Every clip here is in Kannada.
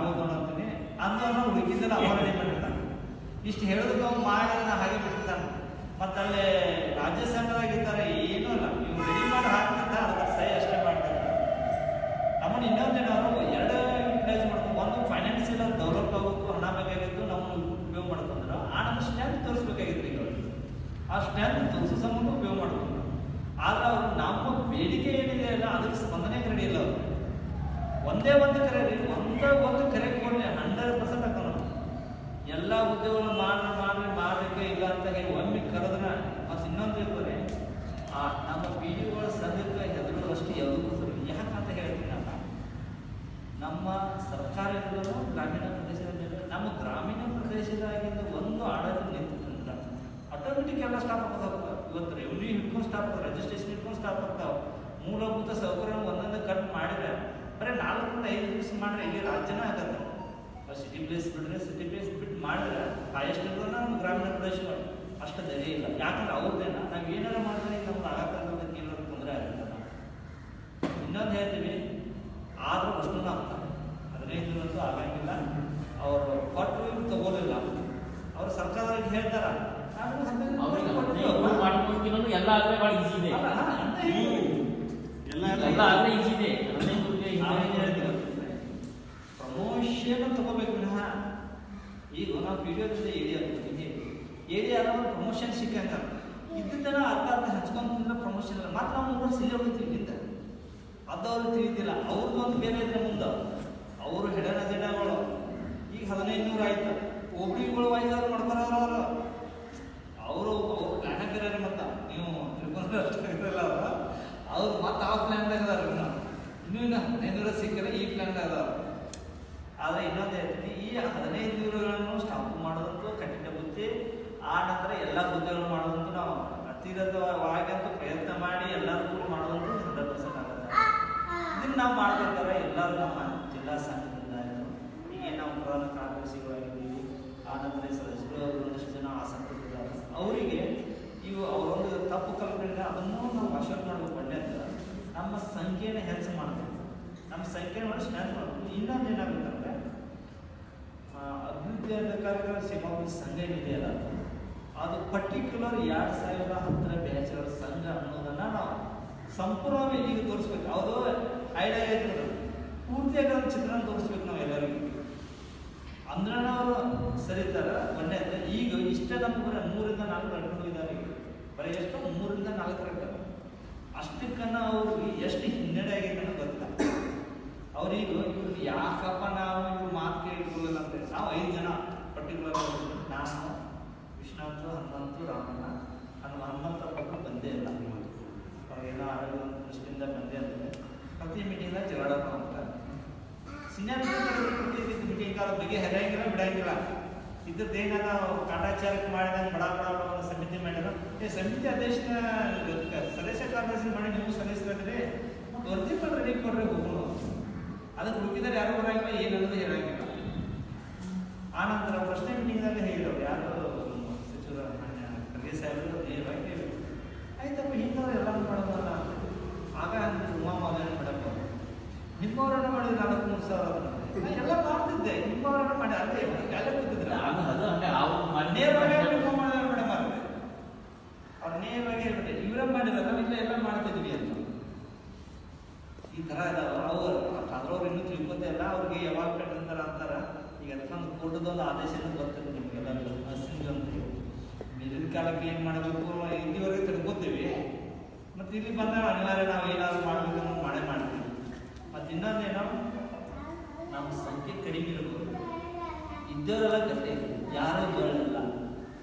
ಆಗ್ಬೋದು ಅಂತೀನಿ ಅಂದವನು ಹುಡುಕಿದ್ದೆಲ್ಲ ಅವ ರೆಡಿ ಮಾಡಿರ್ತಾನೆ. ಇಷ್ಟು ಹೇಳಿದ್ರು ಅವ್ನು ಮಾಡಿ ಹಾಗೆ ಬಿಟ್ಟಿರ್ತಾನೆ. ಮತ್ತು ಅಲ್ಲಿ ರಾಜ್ಯ ಸಂಘದಾಗಿದ್ದಾರೆ ಏನೂ ಇಲ್ಲ, ನೀವು ರೆಡಿ ಮಾಡಿ ಹಾಕ್ತಿದ್ದ ಅದಕ್ಕೆ ಸಹಿ ಅಷ್ಟೇ ಮಾಡ್ತಾರೆ. ನಮ್ಮನ್ನು ಇನ್ನೊಂದೇನು ಅವರು ಎರಡು ಯುಟಿಲೈಸ್ ಮಾಡ್ಕೊಂಡು, ಒಂದು ಫೈನಾನ್ಸಿಯಲ್ ಡೆವಲಪ್ ಆಗೋದು ಹಣ ಬೇಕಾಗಿತ್ತು ನಮ್ಮನ್ನು ಉಪಯೋಗ ಮಾಡ್ಕೊಂಡ್ರು, ಆ ನಮ್ಮ ಸ್ಟ್ರೆಂತ್ ತೋರಿಸ್ಬೇಕಾಗಿತ್ತು. ಈಗ ಆ ಸ್ಟ್ರೆಂತ್ ತೋರಿಸೋ ಸಂಬಂಧ ಉಪಯೋಗ ಮಾಡ್ಕೊಂಡ್ರು. ಆದ್ರೆ ಅವರು ನಮ್ಮ ಬೇಡಿಕೆ ಏನಿದೆ ಅಲ್ಲ ಅದಕ್ಕೆ ಸ್ಪಂದನೆಗೆ ರೆಡಿ ಇಲ್ಲ. ಅವರು ಒಂದೇ ಒಂದು ಕರೆ ರೀ, ಒಂದು ಕರೆ ಕೊಡಲಿ 100% ಹಾಕೋಣ. ಎಲ್ಲ ಉದ್ಯೋಗಗಳು ಮಾಡಲಿಕ್ಕೆ ಇಲ್ಲ ಅಂತ ಹೇಳಿ ಒಮ್ಮೆ ಕರೆದ್ರೆ ಮತ್ತು ಇನ್ನೊಂದು ಇರ್ತದೆ, ನಮ್ಮ ಪಿಡಿಒಗಳ ಸಂಘಕ್ಕೆ ಹೆದರುವಷ್ಟು ಯಾವುದೂ ಯಾಕಂತ ಹೇಳ್ತೀನಿ ನಾನು. ನಮ್ಮ ಸರ್ಕಾರ ಇರೋದು ಗ್ರಾಮೀಣ ಪ್ರದೇಶದ ಮೇಲೆ, ನಮ್ಮ ಗ್ರಾಮೀಣ ಪ್ರದೇಶದಾಗಿಂದ ಒಂದು ಆಡಳಿತ ನಿಂತಿರ್ತಂದ್ರೆ ಆಟೋಮೆಟಿಕ್ ಎಲ್ಲ ಸ್ಟಾಪ್ ಆಗ್ತಾವೆ. ಇವತ್ತು ರೆವಿನ್ಯೂ ಹಿಡ್ಕೊಂಡು ಸ್ಟಾಪ್ ಆಗ್ತದೆ, ರಿಜಿಸ್ಟ್ರೇಷನ್ ಹಿಡ್ಕೊಂಡು ಸ್ಟಾಪ್ ಆಗ್ತಾವೆ. ಮೂಲಭೂತ ಸೌಕರ್ಯ ಒಂದೊಂದು ಕಟ್ ಮಾಡಿದ್ರೆ ಬರೀ 4 ರಿಂದ 5 ದಿವಸ ಮಾಡಿದ್ರೆ ಇಲ್ಲಿ ರಾಜ್ಯನೇ ಆಗತ್ತೆ. ಸಿಟಿ ಪ್ಲೇಸ್ ಬಿಟ್ಟರೆ ಸಿಟಿ ಪ್ಲೇಸ್ ಬಿಟ್ಟು ಮಾಡಿದ್ರೆ ಹೈಯೆಸ್ಟ್ ಇರೋದನ್ನ ನಮ್ಮ ಗ್ರಾಮೀಣ ಪ್ರದೇಶಗಳು ಅಷ್ಟು ಧೈರ್ಯ ಇಲ್ಲ. ಯಾಕಂದ್ರೆ ಅವ್ರದ್ದೇನ ನಾವು ಏನಾರ ಮಾಡಿದ್ರೆ ನಮ್ಗೆ ಆಗಕ್ಕೆ ಏನಾದ್ರು ತೊಂದರೆ ಆಗುತ್ತೆ. ಇನ್ನೊಂದು ಹೇಳ್ತೀವಿ, ಆದರೂ ಅಷ್ಟು ಆಗ್ತಾರೆ 15 ಆಗಂಗಿಲ್ಲ. ಅವರು ಕೊಟ್ಟು ತಗೋಲಿಲ್ಲ, ಅವರು ಸರ್ಕಾರದವ್ರಿಗೆ ಹೇಳ್ತಾರ ಎಲ್ಲ ಆದ್ರೆ ಭಾಳ ಈಸಿ ಇದೆ, ಎಲ್ಲ ಆದ್ರೆ ಈಸಿ ಇದೆ. ಪ್ರಮೋಷನ್ ತಗೋಬೇಕು ವಿನಃ ಈಗ ನಾವು ವಿಡಿಯೋದಿಂದ ಏರಿಯಾ ಪ್ರಮೋಷನ್ ಸಿಕ್ಕಂತ ಇದ್ದಿದ್ದನ್ನ ಅರ್ಧ ಹಚ್ಕೊಂತಿಂದ್ರೆ ಪ್ರಮೋಷನ್ ಇಲ್ಲ. ಮತ್ತೆ ನಾವು 3 ವರ್ಷ ಇಲ್ಲೇ ಹೋಗ್ತೀವಿ ಇಲ್ಲಿಂದ. ಅದು ಅವ್ರಿಗೆ ತಿಳಿದಿಲ್ಲ. ಅವ್ರದ್ದು ಒಂದು ಬೇರೆ ಇದ್ರೆ ಮುಂದೆ ಅವರು ಹೆಡನ ಜಡಗಳು ಈಗ 1500 ಆಯ್ತು. ಒಬ್ರಿಗಳು 5000 ಮಾಡ್ಕೊಳೋರು ಅವರು ಪ್ಲಾನ್ ಬೇರೆ. ಮತ್ತು ನೀವು ತಿಳ್ಕೊಂಡ್ರೆ ಅಷ್ಟಿರಲ್ಲ ಅವ್ರು ಮತ್ತೆ ಆ ಪ್ಲಾನ್ದಾಗ ಅದಾರ. ಇನ್ನೂ 1500 ಸಿಕ್ಕರೆ ಈ ಪ್ಲಾನ್ದಾಗ ಅದಾರ. ಆದರೆ ಇನ್ನೊಂದು ಹೇಳ್ತೀನಿ, ಈ 1500ಗಳನ್ನು ಸ್ಟಾಪ್ ಮಾಡೋದಂತೂ ಕಠಿಣ ಬುದ್ಧಿ. ಆ ನಂತರ ಎಲ್ಲ ಹುದ್ದೆಗಳು ಮಾಡೋದಂತೂ ನಾವು ಅತಿರಥವಾಗಂತೂ ಪ್ರಯತ್ನ ಮಾಡಿ ಎಲ್ಲರೂ ಕೂಡ ಮಾಡೋದಂತೂ 100% ಆಗುತ್ತೆ. ಇದನ್ನು ನಾವು ಮಾಡ್ಬೇಕಾದ್ರೆ ಎಲ್ಲರೂ ನಮ್ಮ ಜಿಲ್ಲಾ ಸಂಘದಿಂದ ಈಗ ನಾವು ಪ್ರಧಾನ ಕಾರ್ಯದರ್ಶಿಗಳಾಗಿದ್ದೀವಿ, ಆ ನಂತರ ಸದಸ್ಯರು ಒಂದಷ್ಟು ಜನ ಆಸಕ್ತರಿದ್ದಾರೆ. ಅವರಿಗೆ ಇವು ಅವರೊಂದು ತಪ್ಪು ಕಲ್ಪನೆ ಅದನ್ನು ನಾವು ಅಶ್ವತ್ ಮಾಡಬೇಕು. ಒಳ್ಳೆಯದು ನಮ್ಮ ಸಂಖ್ಯೆಯನ್ನು ಹೆಚ್ಚು ಮಾಡಬೇಕು, ನಮ್ಮ ಸಂಖ್ಯೆ ಮಾಡಿ ಸ್ಟ್ಯಾಂಡ್ ಮಾಡಬೇಕು. ಇನ್ನೊಂದು ಏನಾಗುತ್ತಂದ್ರೆ ಅಭಿವೃದ್ಧಿ ಅಧಿಕಾರಿಗಳ ಸೇವಾಭಿವೃದ್ಧಿ ಸಂಘ ಏನಿದೆಯಲ್ಲ ಅದು ಪರ್ಟಿಕ್ಯುಲರ್ 2010 ಬ್ಯಾಚ್ಗಳ ಸಂಘ ಅನ್ನೋದನ್ನು ನಾವು ಸಂಪೂರ್ಣವಾಗಿ ಈಗ ತೋರಿಸ್ಬೇಕು. ಯಾವುದೋ ಐಡಿಯಾ ಐತೆ ಪೂರ್ತಿಯಾಗಿ ಒಂದು ಚಿತ್ರನ ತೋರಿಸ್ಬೇಕು ನಾವು ಎಲ್ಲರಿಗೂ. ಅಂದ್ರೆ ನಾವು ಸರಿತಾರೆ ಒಂದೇ. ಈಗ ಇಷ್ಟೇ ನಮ್ಗೆ ಬರೀ 3 ರಿಂದ 4 ನಡ್ಕೊಂಡು ಇದ್ದಾರೆ. ಬರೀ ಎಷ್ಟು 3 ರಿಂದ 4 ಇರ್ತಾರೆ. ಅಷ್ಟಕ್ಕನ್ನ ಅವ್ರಿಗೆ ಎಷ್ಟು ಹಿನ್ನಡೆ ಆಗೈತೆ ಅನ್ನೋ ಗೊತ್ತಿಲ್ಲ. ಅವ್ರಿಗೆ ಇವ್ರು ಯಾಕಪ್ಪ ನಾವು ಇವ್ರು ಮಾತು ಕೇಳಿಕೊಳ್ಳಲ್ಲ ಅಂತ ನಾವು 5 ಜನ ಪರ್ಟಿಕ್ಯುಲರ್ ನಾನು ವಿಶ್ವನಾಥ್, ಹನುಮಂತು, ರಾಮಣ್ಣ. ಹನುಮಂತಪ್ಪ ಬಂದೇ ಇಲ್ಲ. ಅವ್ರಿಗೇನೋ ಆರೋಗ್ಯ ದೃಷ್ಟಿಯಿಂದ ಬಂದೇ ಅಂದರೆ ಪ್ರತಿ ಮೀಟಿಂಗ್ದಾಗ ಜಗಳ ಅಂತ ಸೀನಿಯರ್ ಮೀಟಿಂಗ್ ಅವ್ರ ಬಗ್ಗೆ ಹರಿಯಂಗಿಲ್ಲ ಬಿಡಂಗಿಲ್ಲ. ಇದ್ರದ್ದೇನಾರ ಕಾಟಾಚಾರಕ್ಕೆ ಮಾಡಿದಂಗೆ ಬಡ ಒಂದು ಸಮಿತಿ ಮಾಡಿದ್ರು. ಸಮಿತಿ ಅಧ್ಯಕ್ಷನ ಸದಸ್ಯ ಕಾರ್ಯದರ್ಶಿ ಮಾಡಿ ನೀವು ಸದಸ್ಯರಾದ್ರೆ ವರದಿ ಮಾಡಿ ರೆಡಿ ಕೊಡ್ರಿ ಹೋಗೋಣ. ಅದಕ್ಕೆ ಹುಡುಕಿದ್ರೆ ಯಾರು ಬರಂಗಿಲ್ಲ, ಏನನ್ನೋದು ಹೇಳಂಗಿಲ್ಲ. ಆ ನಂತರ ಪ್ರಶ್ನೆ ಮೀಟಿಂಗ್ದಾಗ ಹೇಳಿದವ್ರು ಯಾರು ಸಚಿವರು ಖರ್ಗೆ ಸಾಹೇಬರು ನೇರವಾಗಿ ಹೇಳಿ ಆಯ್ತಪ್ಪ ಹಿಂದವ್ರು ಎಲ್ಲ ಮಾಡೋದಲ್ಲ. ಆಗ ಉಮಾಮಾದೇವಿ ಮೇಡಮ್ ಅವರು ನಿಮ್ಮವರನ್ನ ಮಾಡಿದ್ರೆ 4,000-3,000 ಎಲ್ಲ ಮಾಡ್ತಿದ್ದೆ. ನಿಮ್ಮವರನ್ನ ಮಾಡಿ ಅಲ್ಲೇ ಎಲ್ಲ ಕೂತಿದ್ರೆ ನೇರವಾಗಿ ಮೇಡಮ್ ಅವ್ರು ನೇರವಾಗಿ ಹೇಳ್ಬಿಟ್ಟೆ ಇವರೇ ಮಾಡಿರಲ್ಲ ಇಲ್ಲ ಎಲ್ಲ ಮಾಡ್ತಿದ್ವಿ ಅಂತ. ಈ ಥರ ಇದಾವ ಅವ್ರು. ಅದ್ರವ್ರು ಇನ್ನೂ ತಿಳ್ಕೊತ ಇಲ್ಲ. ಅವ್ರಿಗೆ ಯಾವಾಗ ಕಟ್ಟಿರ್ತಾರ ಅಂತಾರ. ಈಗ ಒಂದು ಕೋರ್ಟದೊಂದು ಆದೇಶನೂ ಬರ್ತದೆ ನಿಮಗೆಲ್ಲ ನರ್ಸಿಂಗ್ ಅಂತ ಹೇಳಿ. ಮೇಲಿನ ಕಾಲಕ್ಕೆ ಏನು ಮಾಡಬೇಕು ಇಲ್ಲಿವರೆಗೆ ತಿಳ್ಕೊತೀವಿ. ಮತ್ತು ಇಲ್ಲಿ ಬಂದಾಗ ಅನಿವಾರ್ಯ ನಾವು ಏನಾದ್ರು ಮಾಡಬೇಕು ಮಾಡೇ ಮಾಡ್ತೀವಿ. ಮತ್ತು ಇನ್ನೊಂದೇನೋ ನಮ್ಮ ಸಂಖ್ಯೆ ಕಡಿಮೆ ಇರ್ಬೋದು. ಇದ್ದವರೆಲ್ಲ ಗಟ್ಟಿ, ಯಾರೂ ಜೋಳಿಲ್ಲ.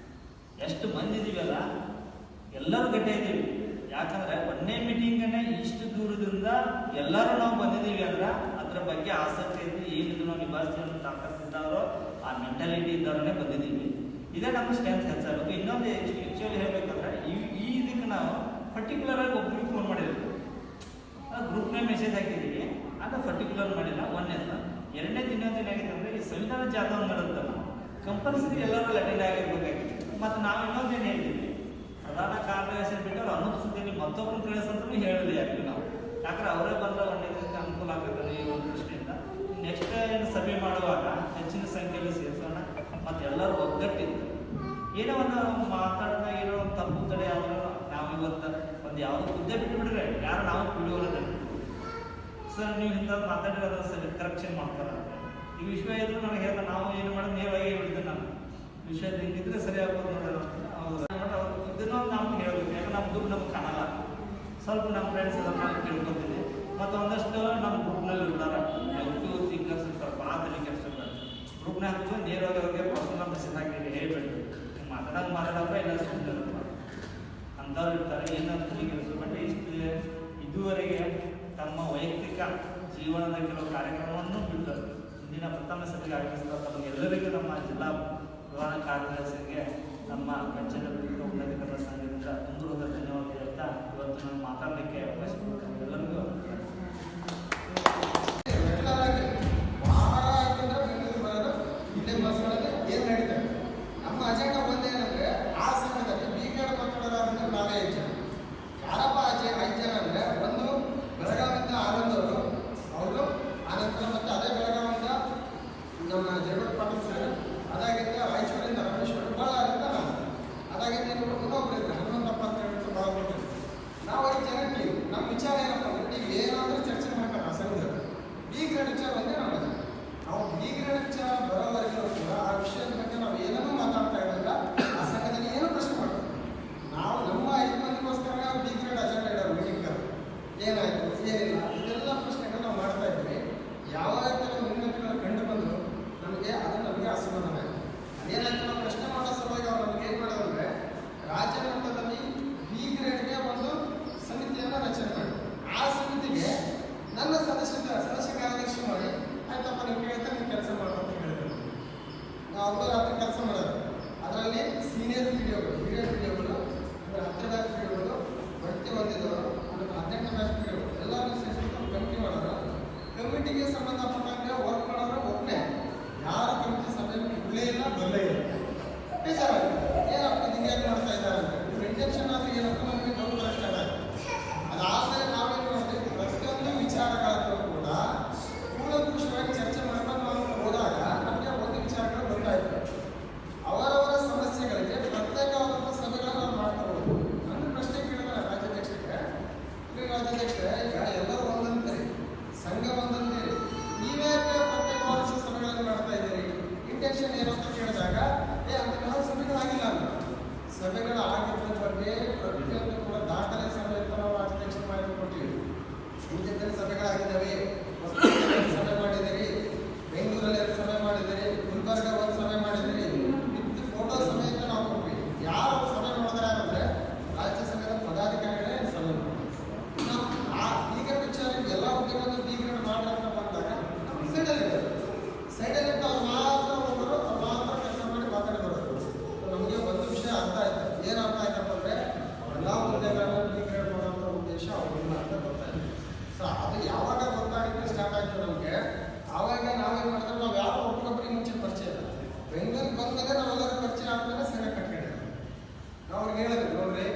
ಎಷ್ಟು ಮಂದಿ ಇದೀವಲ್ಲ ಎಲ್ಲರೂ ಗಟ್ಟಿ ಇದ್ದೀವಿ. ಯಾಕಂದ್ರೆ ಒಂದೇ ಮೀಟಿಂಗನ್ನೇ ಇಷ್ಟು ದೂರದಿಂದ ಎಲ್ಲರೂ ನಾವು ಬಂದಿದ್ದೀವಿ ಅಂದ್ರೆ ಅದ್ರ ಬಗ್ಗೆ ಆಸಕ್ತಿ ಇದ್ದು ಏನಿದು ನಾವು ನಿಭಾಯಿಸ್ತೀವಿ ತಾಕತ್ತಿದ್ದಾರೋ ಆ ಮೆಂಟಾಲಿಟಿ ಇದ್ದವರನ್ನೇ ಬಂದಿದ್ದೀವಿ. ಇದೇ ನಮ್ಮ ಸ್ಟ್ರೆಂತ್ ಹೆಚ್ಚಾಗಬೇಕು. ಇನ್ನೊಂದು ಆ್ಯಕ್ಚುಲಿ ಹೇಳ್ಬೇಕಂದ್ರೆ ಈ ಇದಕ್ಕೆ ನಾವು ಪರ್ಟಿಕ್ಯುಲರ್ ಆಗಿ ಒಬ್ಬರಿಗೆ ಫೋನ್ ಮಾಡಿರ್ಬೇಕು. ಗ್ರೂಪ್ನೇ ಮೆಸೇಜ್ ಹಾಕಿದ್ದೀವಿ ಅದು ಪರ್ಟಿಕ್ಯುಲರ್ ಮಾಡಿಲ್ಲ. ಒಂದನೇದು. ಎರಡನೇದು ಇನ್ನೊಂದು ಏನಾಗಿದೆ ಅಂದರೆ ಈ ಸಂವಿಧಾನ ಜಾಥಾ ನಡೆಯುತ್ತಲ್ಲ ಕಂಪಲ್ಸರಿ ಎಲ್ಲರೂ ಅಟೆಂಡ್ ಆಗಿರ್ಬೇಕಾಗಿತ್ತು. ಮತ್ತು ನಾವು ಇನ್ನೊಂದೇನು ಹೇಳಿದ್ದೀವಿ, ಪ್ರಧಾನ ಕಾರ್ಯದರ್ಶಿ ಬಿಟ್ಟು ಅವ್ರು ಅನುಪಸ್ಥಿತಿಯಲ್ಲಿ ಮತ್ತೊಬ್ಬರು ತಿಳಿಸಂತೂ ಹೇಳಿಲ್ಲ ಯಾರಿಗೂ ನಾವು. ಯಾಕಂದ್ರೆ ಅವರೇ ಬಂದರೆ ಒಂದೇ ಅನುಕೂಲ ಆಗ್ತದೆ ಈ ಒಂದು ದೃಷ್ಟಿಯಿಂದ. ನೆಕ್ಸ್ಟ್ ಏನು ಸಭೆ ಮಾಡುವಾಗ ಏನೋ ಒಂದು ಮಾತಾಡಿದ ಏನೋ ಒಂದು ತಪ್ಪು ತಡೆ ಆದರೂ ನಾವು ಇವತ್ತು ಒಂದು ಯಾವುದೋ ಹುದ್ದೆ ಬಿಟ್ಟುಬಿಟ್ರೆ ಯಾರು ನಾವು ಬಿಡುವಲ್ಲ ಸರ್ ನೀವು ಇಂಥದ್ದು ಮಾತಾಡಿರೋದು ಸರಿ ಕರೆಕ್ಷನ್ ಮಾಡ್ತಾರೆ ಈ ವಿಷಯ ಇದ್ರು ನನಗೆ ಹೇಳ ನಾವು ಏನು ಮಾಡೋದು ನೇರವಾಗಿ ಹೇಳ್ತೀನಿ ನಾನು ವಿಷಯ ಹಿಂಗಿದ್ರೆ ಸರಿ ಆಗ್ಬೋದು ನೋಡೋಣ ಹೌದು ಅವ್ರು ಇದನ್ನು ನಮ್ಗೆ ಹೇಳ್ಬೇಕು ಯಾಕಂದ್ರೆ ನಮ್ಮ ದುಡ್ಡು ನಮ್ಗೆ ಕಾಣಲ್ಲ ಸ್ವಲ್ಪ ನಮ್ಮ ಫ್ರೆಂಡ್ಸ್ ಎಲ್ಲ ನಾನು ಕೇಳ್ಕೊತೀನಿ ಮತ್ತು ಒಂದಷ್ಟು ನಮ್ಮ ಗ್ರೂಪ್ನಲ್ಲಿ ಇರ್ತಾರೆ ನೆಗೆಟಿವ್ ಥಿಂಕರ್ಸ್ ಇರ್ತಾರೆ ಭಾಳ ತಲೆ ಕೆಡಿಸ್ತಾರೆ ಗ್ರೂಪ್ನಾಗ ಹಾಕಿದ್ರೆ ನೇರವಾಗಿ ಅವ್ರಿಗೆ ಪರ್ಸನಲ್ ಮೆಸೇಜ್ ಹಾಕಿ ಹೇಳ್ಬೇಡಿ ನೀವು ಮಾತಾಡೋದ್ರೆ ಇಲ್ಲ ಸುಮ್ಮನೆ ಅಂಥವ್ರು ಇರ್ತಾರೆ ಏನಂತ ಕೆಲಸ ಇಷ್ಟು ಇದುವರೆಗೆ ತಮ್ಮ ವೈಯಕ್ತಿಕ ಜೀವನದ ಕೆಲವು ಕಾರ್ಯಕ್ರಮವನ್ನು ಬಿಡ್ತಾರೆ ಇಂದಿನ ಪ್ರಥಮ ಸಭೆಗೆ ಆಗಮಿಸಿದ ತಮಗೆಲ್ಲರಿಗೂ ನಮ್ಮ ಜಿಲ್ಲಾ ಪ್ರಧಾನ ಕಾರ್ಯದರ್ಶಿಗೆ ನಮ್ಮ ಪಂಚಾಯತ್ ಅಭಿವೃದ್ಧಿ ಉನ್ನತೀಕರಣ ಸಂಘದಿಂದ ಮುಂದುವರೆದ ಧನ್ಯವಾದ ಹೇಳ್ತಾ ಇವತ್ತು ನಾನು ಮಾತಾಡಲಿಕ್ಕೆ ಅವಕಾಶ ಕೊಡ್ತೇನೆ ಎಲ್ಲರಿಗೂ ಏನು ನಡೀತಾರೆ ನಮ್ಮ ಅಜೆಂಡಾ ಒಂದೇನಂದ್ರೆ ಆ ಸಂಘದಲ್ಲಿ ಬೀಗಡ ಮಕ್ಕಳಾದ್ರೆ ನಾವೇ 5 ಜನ ಯಾರಪ್ಪ 5 ಜನ ಅಂದರೆ ಒಂದು ಬೆಳಗಾವಿಯಿಂದ ಆನಂದವರು ಅವರು ಆನಂತರ ಮತ್ತು ಅದೇ ಬೆಳಗಾವಿಯಿಂದ ನಮ್ಮ ಜಗತ್ ಪಾಟೀಲ್ ಸರ್ ಅದಾಗಿಂದ ರಾಯಚೂರಿಂದ ರಮೇಶ್ವರ ಬಳ್ಳಾರಿಂದ ನಾನು ಅದಾಗಿಂದ ಇನ್ನೊಬ್ರು ಇದ್ರೆ ಹನುಮಂತಪ್ಪ ಅಂತ ಹೇಳ್ಬಿಟ್ಟು ಭಾಳ ಕೊಟ್ಟಿದ್ರು ನಾವು 5 ಜನ ಟೀಮ್ ನಮ್ಮ ವಿಚಾರ ಏನಪ್ಪ ಅಂದರೆ ನೀವು ಏನಾದರೂ ಚರ್ಚೆ ಮಾಡ್ತಾರೆ ಆ ಸಂಘದಲ್ಲಿ ಬಿ ಗ್ರೇಡ್ ವಿಚಾರ ಒಂದೇ ನಮ್ಮ ನಾವು ಬಿ ಗ್ರೇಡ್ ವಿಚಾರ ಬರೋವರೆಗೂ ಕೂಡ ಆ ವಿಷಯದ ಬಗ್ಗೆ ನಾವು ಏನನ್ನೂ ಮಾತಾಡ್ತಾ ಇರಲಿಲ್ಲ ಆ ಸಂಘದಲ್ಲಿ ಏನೂ ಪ್ರಶ್ನೆ ಮಾಡ್ತೀವಿ ನಾವು ನಮ್ಮ 5 ಮಂದಿಗೋಸ್ಕರ ಬಿ ಗ್ರೇಡ್ ಅಜೆಂಡಾ ಇಡೋರು ಮೀಟಿಂಗ್ ಕರೆದು ಏನಾಯಿತು ಏನಿಲ್ಲ ಇದೆಲ್ಲ ಪ್ರಶ್ನೆಗಳು ನಾವು ಮಾಡ್ತಾ ಇದ್ವಿ ಯಾವಾಗ ಕೆಲವು ನ್ಯೂನತೆಗಳು ಕಂಡು ಬಂದರು ನಮಗೆ ನಮಗೆ ಅಸಮಾಧಾನ ಆಯಿತು ಅದೇನಾಯ್ತು ನಾವು ಪ್ರಶ್ನೆ ಮಾಡೋ ಸಲುವಾಗಿ ಅವ್ರು ನಮ್ಗೆ ಏನು ಮಾಡೋದಂದರೆ ರಾಜ್ಯ ಮಟ್ಟದಲ್ಲಿ ಬಿ ಗ್ರೇಡ್ಗೆ ಒಂದು ಸಮಿತಿಯನ್ನು ರಚನೆ ಮಾಡಿ ಆ ಸಮಿತಿಗೆ ನನ್ನ ಸದಸ್ಯ ಕಾರ್ಯದರ್ಶಿ ಮಾಡಿ ಆಯ್ತಪ್ಪ ನೀವು ಕೇಳ್ತಾ ನೀವು ಕೆಲಸ ಮಾಡೋ ಅಂತ ಹೇಳಿದ್ರು ನಾವು ರಾತ್ರಿ ಕೆಲಸ ಮಾಡೋದು ಅದರಲ್ಲಿ ಸೀನಿಯರ್ ವಿಡಿಯೋಗಳು ಅಂದರೆ 10 ಬ್ಯಾಚ್ ವಿಡಿಯೋಗಳು ಬಡ್ತಿ ಹೊಂದಿದವರು ಆಮೇಲೆ 18 ಬ್ಯಾಚ್ ವಿಡಿಯೋಗಳು ಎಲ್ಲರೂ ಸೇರಿಸ್ಬಿಟ್ಟು ಕಮಿಟಿ ಮಾಡೋರು ಕಮಿಟಿಗೆ ಸಂಬಂಧಪಟ್ಟಂಗೆ ವರ್ಕ್ ಮಾಡೋರು ಒಬ್ಬನೇ ಯಾರು ಕಮಿಟಿ ಸಭೆಯಲ್ಲಿ ಇಲ್ಲೇ ಇಲ್ಲ ಬರಲೇ ಇಲ್ಲ ಬೇಜಾರಾಗುತ್ತೆ ಏನಪ್ಪ ಹಿಂಗೆ ಮಾಡ್ತಾ ಇದ್ದಾರೆ ಅಂತ ಇವ್ರ ಇಂಟೆನ್ಷನ್ ಆದರೆ ಏನಪ್ಪ ನಮಗೆ ಡೌಟ್ ಬರೋಕ್ಕೆ ಸ್ಟಾರ್ಟ್ ಆಗುತ್ತೆ ಅದಾದರೆ ನಾವೇನು ಮಾಡ್ತೀವಿ ಪ್ರತಿಯೊಂದು ವಿಚಾರಗಳನ್ನು ಕೂಡ ಕೂಲಂಕುಷವಾಗಿ ಚರ್ಚೆ ಮಾಡ್ಕೊಂಡು ನಾವು ಹೋದಾಗ ನಮಗೆ ಒಂದು ವಿಚಾರಗಳು ಗೊತ್ತಾಯ್ತು ಅವರವರ ಸಮಸ್ಯೆಗಳಿಗೆ ಪ್ರತ್ಯೇಕವಾದಂಥ ಸಭೆಗಳನ್ನು ನಾವು ಮಾಡ್ತಾ ಹೋಗ್ಬೋದು ನನ್ನ ಪ್ರಶ್ನೆ ಕೇಳಿದ್ರೆ ರಾಜ್ಯಾಧ್ಯಕ್ಷರಿಗೆ ರಾಜ್ಯಾಧ್ಯಕ್ಷರೇ ಈಗ ಎಲ್ಲರೂ ಒಂದಂತೀರಿ ಸಂಘ ಒಂದಂತೀರಿ ನೀವ್ಯಾಕೆ ಪ್ರತ್ಯೇಕವಾದ ಸಭೆಗಳನ್ನು ಮಾಡ್ತಾ ಇದ್ದೀರಿ ಇಂಟೆನ್ಷನ್ ಏನು ಅಂತ ಕೇಳಿದಾಗ ಅಂತ ನಾವು ಸಭೆಗಳಾಗಿಲ್ಲ ಅಂತ ಸಭೆಗಳು ಆಗಿದ್ರ ಬಗ್ಗೆ ಪ್ರತಿಯೊಂದು ಕೂಡ ದಾಖಲೆ ಸಭೆ ಅಂತ ನಾವು ರಾಜ್ಯಾಧ್ಯಕ್ಷರ ಮಾಹಿತಿ ಕೊಟ್ಟಿವಿ ಇಂಥದ್ದಲ್ಲಿ ಸಭೆಗಳಾಗಿದ್ದಾವೆ ಸಭೆ ಮಾಡಿದಿರಿ ಬೆಂಗಳೂರಲ್ಲಿ 2 ಸಭೆ ಮಾಡಿದಿರಿ ಗುಲ್ಬರ್ಗ 1 ಸಭೆ ಮಾಡಿದಿರಿ ವಿತ್ ಫೋಟೋ ಸಮೇತ ನಾವು ಕೊಟ್ವಿ ಯಾರು ಸಭೆ ಮಾಡಿದ್ರೆ ಅಂದರೆ ರಾಜ್ಯ ಸಂಘದ ಪದಾಧಿಕಾರಿಗಳೇ ಸಭೆ ಮಾಡ್ತಾರೆ ನಾವು ಆ ಬೀಗ ವಿಚಾರ ಎಲ್ಲ ಹುದ್ದೆಗಳನ್ನು ಬಿ ಗ್ರೇಡ್ ಮಾಡ್ರಿ ಅಂತ ಬಂದಾಗ ನಮ್ಮ ಸೈಡಲ್ಲಿ ಅವ್ರು ಮಾತ್ರ ಹೋಗೋರು ಅವ್ರು ಮಾತ್ರ ಕೆಲಸ ಮಾಡಿ ಮಾತಾಡಿ ಬರೋದು ನಮಗೆ ಒಂದು ವಿಷಯ ಅರ್ಥ ಆಯ್ತು ಏನು ಅರ್ಥ ಆಯ್ತಪ್ಪ ಅಂದರೆ ಎಲ್ಲ ಹುದ್ದೆಗಳನ್ನು ಬಿ ಗ್ರೇಡ್ ಮಾಡೋಂಥ ಉದ್ದೇಶ ಅವ್ರಿಲ್ಲ ಅಂತ ಗೊತ್ತಾಯ್ತು ಸೊ ಅದು ಯಾವಾಗ ಗೊತ್ತಾಗಲಿಕ್ಕೆ ಸ್ಟಾರ್ಟ್ ಆಯಿತು ನಮಗೆ ಆವಾಗ ನಾವೇನು ಮಾಡಿದ್ರೆ ನಾವು ಯಾರು ಒಬ್ಬರೊಬ್ಬರಿಗೆ ಮುಂಚೆ ಪರಿಚಯ ಇಲ್ಲ ಬೆಂಗಳೂರಿಗೆ ಬಂದಮೇಲೆ ನಾವೆಲ್ಲರೂ ಪರಿಚಯ ಆದಮೇಲೆ ಸಂಘ ಕಟ್ಕೊಂಡಿದ್ದೀವಿ ನಾವು ಅವ್ರಿಗೆ ಹೇಳಿದ್ವಿ ನೋಡ್ರಿ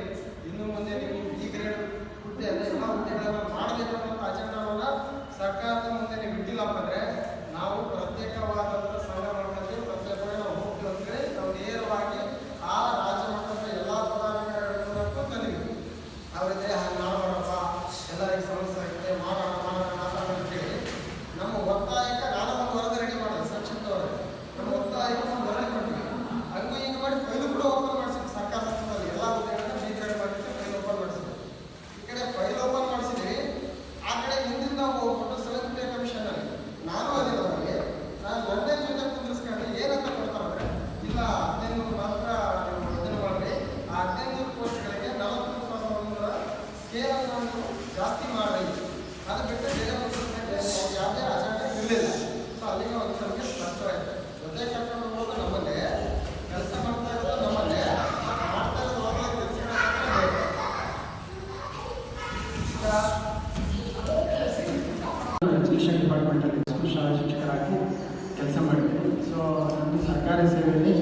ಇನ್ನು ಮುಂದೆ ನೀವು ಬಿ ಗ್ರೇಡ್ ಹುದ್ದೆ ಅಂದರೆ ಎಲ್ಲ ಹುದ್ದೆಗಳನ್ನು ಮಾಡಬೇಕು ಅನ್ನೋ ಅಜೆಂಡಾವನ್ನು ಸರ್ಕಾರದ ಮುಂದೆ ನೀವು ಬಿಟ್ಟಿಲ್ಲಪ್ಪ ಅಂದರೆ ನಾವು ಪ್ರತ್ಯೇಕವಾದಂಥ ಸಂಘ ಮಾಡ್ಕೊಂಡ್ವಿ ಪ್ರತ್ಯೇಕವಾಗಿ ನಾವು ಹೋಗ್ತೀವಿ ಅಂತೇಳಿ ನಾವು ನೇರವಾಗಿ ಆ ರಾಜ್ಯ ಮಟ್ಟದ ಎಲ್ಲ ಪದಾಧಿಕಾರಿಗಳು ತಂದಿದ್ವಿ ಅವರಿಗೆ ಹಾಗೆ ಮಾಡೋಣಪ್ಪ ಎಲ್ಲರಿಗೆ ಸಮಸ್ಯೆ ಆಗಿದೆ ಮಾಡೋಣ ಅಂತೇಳಿ ನಮ್ಮ ಒತ್ತಾಯಕ್ಕೆ ನಾನು ಒಂದು ವರದಿ ರೆಡಿ ಮಾಡಿದೆ ಸಂಕ್ಷಿಪ್ತವಾಗಿ ನಮ್ಮ ಒತ್ತಾಯಕ್ಕೆ ಒಂದು ವರದಿ ಕೊಟ್ಟಿವಿ ಹಂಗೂ ಹಿಂಗೆ ಮಾಡಿ ಫೈಲು ಕೂಡ ಓಪನ್ ಮಾಡಿಸಿದ್ವಿ ಸರ್ಕಾರ ಸಂಸ್ಥೆಯಲ್ಲಿ ಎಲ್ಲ ಹುದ್ದೆಗಳನ್ನ ಬಿ ಗ್ರೇಡ್ ಮಾಡಿಸಿ ಫೈಲ್ ಓಪನ್ ಮಾಡಿಸಿದ್ವಿ ಈ ಕಡೆ ಫೈಲ್ ಓಪನ್ ಮಾಡಿಸಿದ್ವಿ ಆ ಕಡೆ ಹಿಂದಿನ ನಾವು ಹೋಗ್ಬಿಟ್ಟು ಸೆಲೆಕ್ಟ್ ಕಮಿಷನಲ್ಲಿ ನಾನು ಅದಿರೋರಿಗೆ ನಾನು ಒಂದೇ ಜೊತೆ ಕುಂದಿಸ್ಕೊಂಡು ಏನಂತ ಕೊಡ್ತಾರಂದ್ರೆ ಇಲ್ಲ 1500 ಮಾತ್ರ ನೀವು ಇದನ್ನು ಮಾಡಿರಿ ಆ 1500 ಪೋಸ್ಟ್ಗಳಿಗೆ 40,100 ಸ್ಕೇಲನ್ನು ಜಾಸ್ತಿ ಮಾಡಿ ಅದು ಬಿಟ್ಟು ಬೇರೆ ಒಂದು ಯಾವುದೇ ಅಜೆಂಡಾ ಇರಲಿಲ್ಲ ಸೊ ಅಲ್ಲಿಗೆ ಒಂದು ನಮಗೆ ಸ್ಪಷ್ಟವಾಯಿತು ಜೊತೆ ಕರ್ಕೊಂಡು ಹೋಗೋದು ನಮ್ಮಲ್ಲೇ ಕೆಲಸ ಮಾಡ್ತಾ ಇರೋದು ನಮ್ಮಲ್ಲೇ ಮಾಡ್ತಾ ಇರೋದು ಹೋಗಲೇ ಎಜುಕೇಷನ್ ಡಿಪಾರ್ಟ್ಮೆಂಟಲ್ಲಿ ಸ್ಕೂಲ್ ಶಾಲಾ ಶಿಕ್ಷಕರಾಗಿ ಕೆಲಸ ಮಾಡಿದ್ದೀನಿ ಸೊ ನನ್ನ ಸರ್ಕಾರಿ ಸೇವೆಯಲ್ಲಿ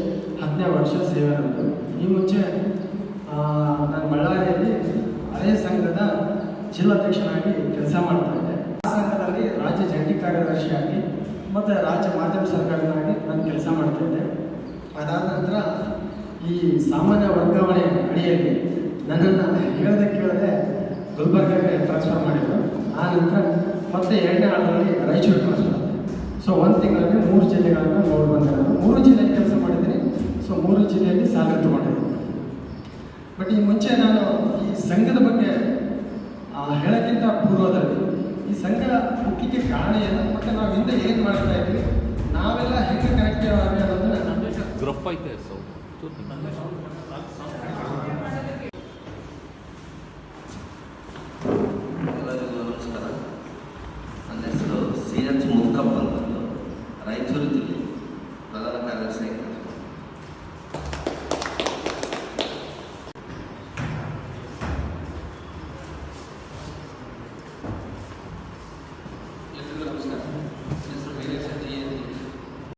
10ನೇ ವರ್ಷ ಸೇವೆ ನಮ್ಮದು ಈ ಮುಂಚೆ ನಾನು ಬಳ್ಳಾರಿಯಲ್ಲಿ ಅದೇ ಸಂಘದ ಜಿಲ್ಲಾಧ್ಯಕ್ಷನಾಗಿ ಕೆಲಸ ಮಾಡ್ತಾಯಿದ್ದೆ ಆ ಸಂಘದಲ್ಲಿ ರಾಜ್ಯ ಜಂಟಿ ಕಾರ್ಯದರ್ಶಿಯಾಗಿ ಮತ್ತು ರಾಜ್ಯ ಮಾಧ್ಯಮ ಸರ್ಕಾರನಾಗಿ ನಾನು ಕೆಲಸ ಮಾಡ್ತಾಯಿದ್ದೆ ಅದಾದ ನಂತರ ಈ ಸಾಮಾನ್ಯ ವರ್ಗಾವಣೆ ಅಡಿಯಲ್ಲಿ ನನ್ನನ್ನು ಹೇಳದೆ ಕೇಳದೆ ಗುಲ್ಬರ್ಗಾಗೆ ಟ್ರಾನ್ಸ್ಫರ್ ಮಾಡಿದರು. ಆ ನಂತರ ಮತ್ತೆ 2ನೇ ಆರ್ಡರಲ್ಲಿ ರಾಯಚೂರು ಟ್ರಾನ್ಸ್ಫರ್ ಆಗಿದೆ. ಸೊ 1 ತಿಂಗಳಲ್ಲಿ 3 ಜಿಲ್ಲೆಗಳನ್ನು ನೋಡಿ ಬಂದಿರೋದು. 3 ಜಿಲ್ಲೆಯಲ್ಲಿ ಕೆಲಸ ಮಾಡಿದ್ದೀನಿ. ಸೊ 3 ಜಿಲ್ಲೆಯಲ್ಲಿ ಸ್ಯಾಲರಿ ತೊಗೊಂಡಿದ್ದೀನಿ. ಬಟ್ ಈ ಮುಂಚೆ ನಾನು ಈ ಸಂಘದ ಬಗ್ಗೆ ಹೇಳೋಕ್ಕಿಂತ ಪೂರ್ವದಲ್ಲಿ ಈ ಸಂಘ ಮುಖ್ಯಕ್ಕೆ ಕಾರಣ ಏನು ಮತ್ತು ನಾವು ಹಿಂದೆ ಏನು ಮಾಡ್ತಾ ಇದ್ವಿ, ನಾವೆಲ್ಲ ಹೆಂಗೆ ಕನೆಕ್ಟ್ ಆಗಿ ಅನ್ನೋದನ್ನ ಗ್ರಫ್ ಐತೆ ಸೊ